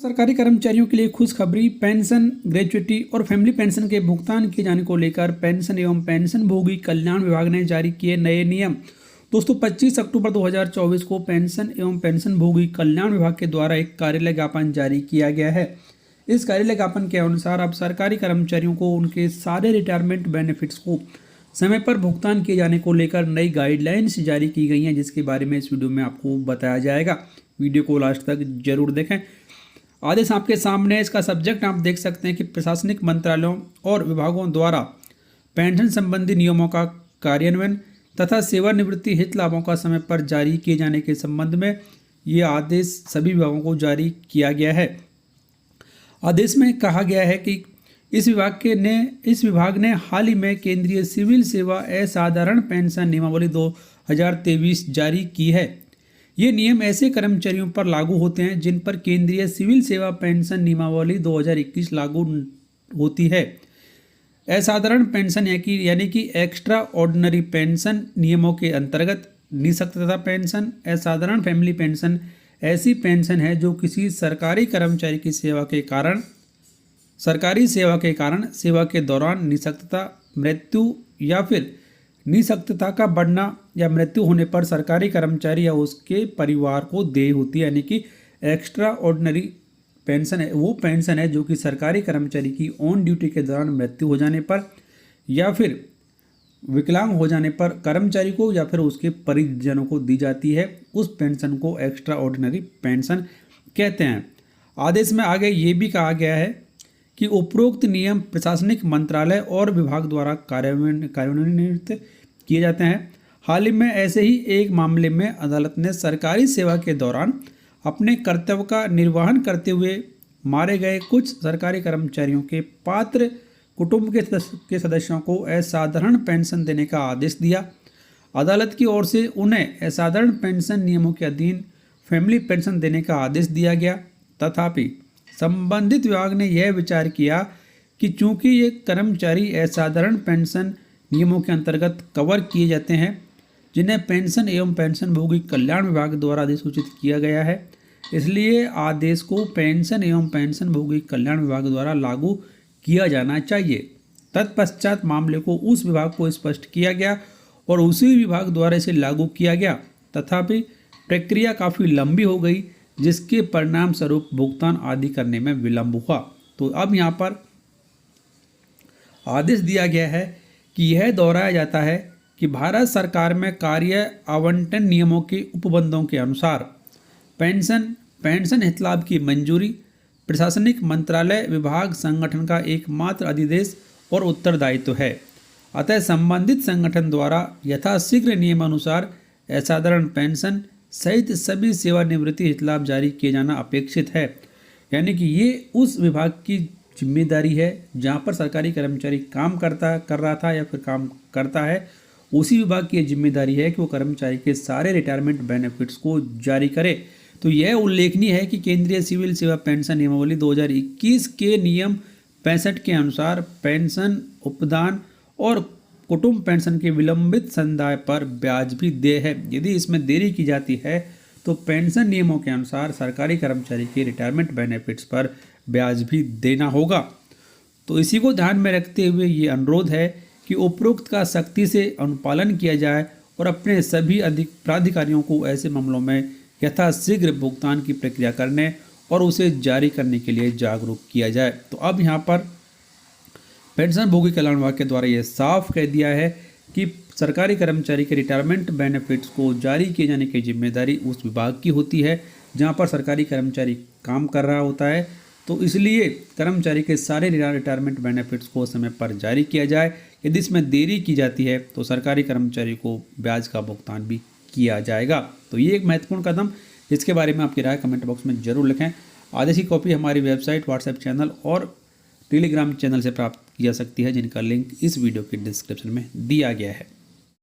सरकारी कर्मचारियों के लिए खुशखबरी। पेंशन, ग्रेच्युटी और फैमिली पेंशन के भुगतान किए जाने को लेकर पेंशन एवं पेंशनभोगी कल्याण विभाग ने जारी किए नए नियम। दोस्तों 25 अक्टूबर 2024 को पेंशन एवं पेंशनभोगी कल्याण विभाग के द्वारा एक कार्यालय ज्ञापन जारी किया गया है। इस कार्यालय ज्ञापन के अनुसार अब सरकारी कर्मचारियों को उनके सारे रिटायरमेंट बेनिफिट्स को समय पर भुगतान किए जाने को लेकर नई गाइडलाइंस जारी की गई हैं, जिसके बारे में इस वीडियो में आपको बताया जाएगा। वीडियो को लास्ट तक जरूर देखें। आदेश आपके सामने है। इसका सब्जेक्ट आप देख सकते हैं कि प्रशासनिक मंत्रालयों और विभागों द्वारा पेंशन संबंधी नियमों का कार्यान्वयन तथा सेवानिवृत्ति हित लाभों का समय पर जारी किए जाने के संबंध में ये आदेश सभी विभागों को जारी किया गया है। आदेश में कहा गया है कि इस विभाग ने हाल ही में केंद्रीय सिविल सेवा असाधारण पेंशन नियमावली 2023 जारी की है। ये नियम ऐसे कर्मचारियों पर लागू होते हैं जिन पर केंद्रीय सिविल सेवा पेंशन नियमावली 2021 लागू होती है। असाधारण पेंशन यानी कि एक्स्ट्रा ऑर्डिनरी पेंशन नियमों के अंतर्गत निःशक्तता पेंशन, असाधारण फैमिली पेंशन ऐसी पेंशन है जो किसी सरकारी कर्मचारी की सरकारी सेवा के कारण सेवा के दौरान निःशक्तता, मृत्यु या फिर निःशक्तता का बढ़ना या मृत्यु होने पर सरकारी कर्मचारी या उसके परिवार को देय होती है। यानी कि एक्स्ट्रा ऑर्डिनरी पेंशन है वो पेंशन है जो कि सरकारी कर्मचारी की ऑन ड्यूटी के दौरान मृत्यु हो जाने पर या फिर विकलांग हो जाने पर कर्मचारी को या फिर उसके परिजनों को दी जाती है। उस पेंशन को एक्स्ट्रा ऑर्डिनरी पेंशन कहते हैं। आदेश में आगे ये भी कहा गया है कि उपरोक्त नियम प्रशासनिक मंत्रालय और विभाग द्वारा कार्यान्वित किए जाते हैं। हाल ही में ऐसे ही एक मामले में अदालत ने सरकारी सेवा के दौरान अपने कर्तव्य का निर्वहन करते हुए मारे गए कुछ सरकारी कर्मचारियों के पात्र कुटुंब के सदस्यों को असाधारण पेंशन देने का आदेश दिया। अदालत की ओर से उन्हें असाधारण पेंशन नियमों के अधीन फैमिली पेंशन देने का आदेश दिया गया। तथापि संबंधित विभाग ने यह विचार किया कि चूंकि ये कर्मचारी असाधारण पेंशन नियमों के अंतर्गत कवर किए जाते हैं, जिन्हें पेंशन एवं पेंशनभोगी कल्याण विभाग द्वारा अधिसूचित किया गया है, इसलिए आदेश को पेंशन एवं पेंशनभोगी कल्याण विभाग द्वारा लागू किया जाना चाहिए। तत्पश्चात मामले को उस विभाग को स्पष्ट किया गया और उसी विभाग द्वारा इसे लागू किया गया। तथापि प्रक्रिया काफ़ी लंबी हो गई, जिसके परिणाम स्वरूप भुगतान आदि करने में विलंब हुआ। तो अब यहाँ पर आदेश दिया गया है कि यह दोहराया जाता है कि भारत सरकार में कार्य आवंटन नियमों के उपबंधों के अनुसार पेंशन हितलाभ की मंजूरी प्रशासनिक मंत्रालय विभाग संगठन का एकमात्र अधिदेश और उत्तरदायित्व है। अतः संबंधित संगठन द्वारा यथाशीघ्र नियमानुसार असाधारण पेंशन सहित सभी सेवानिवृत्ति हितलाभ जारी किए जाना अपेक्षित है। यानी कि ये उस विभाग की जिम्मेदारी है जहाँ पर सरकारी कर्मचारी काम कर रहा था या फिर काम करता है, उसी विभाग की जिम्मेदारी है कि वो कर्मचारी के सारे रिटायरमेंट बेनिफिट्स को जारी करे। तो यह उल्लेखनीय है कि केंद्रीय सिविल सेवा पेंशन नियमावली 2021 के नियम 65 के अनुसार पेंशन, उपदान और कुटुंब पेंशन के विलंबित संदाय पर ब्याज भी देय है। यदि इसमें देरी की जाती है तो पेंशन नियमों के अनुसार सरकारी कर्मचारी के रिटायरमेंट बेनिफिट्स पर ब्याज भी देना होगा। तो इसी को ध्यान में रखते हुए ये अनुरोध है कि उपरोक्त का सख्ती से अनुपालन किया जाए और अपने सभी प्राधिकारियों को ऐसे मामलों में यथाशीघ्र भुगतान की प्रक्रिया करने और उसे जारी करने के लिए जागरूक किया जाए। तो अब यहाँ पर पेंशनभोगी कल्याण विभाग के द्वारा ये साफ कह दिया है कि सरकारी कर्मचारी के रिटायरमेंट बेनिफिट्स को जारी किए जाने की जिम्मेदारी उस विभाग की होती है जहाँ पर सरकारी कर्मचारी काम कर रहा होता है। तो इसलिए कर्मचारी के सारे रिटायरमेंट बेनिफिट्स को समय पर जारी किया जाए। यदि इसमें देरी की जाती है तो सरकारी कर्मचारी को ब्याज का भुगतान भी किया जाएगा। तो ये एक महत्वपूर्ण कदम, जिसके बारे में आपकी राय कमेंट बॉक्स में जरूर लिखें। आदेश की कॉपी हमारी वेबसाइट, व्हाट्सएप चैनल और टेलीग्राम चैनल से प्राप्त की जा सकती है, जिनका लिंक इस वीडियो के डिस्क्रिप्शन में दिया गया है।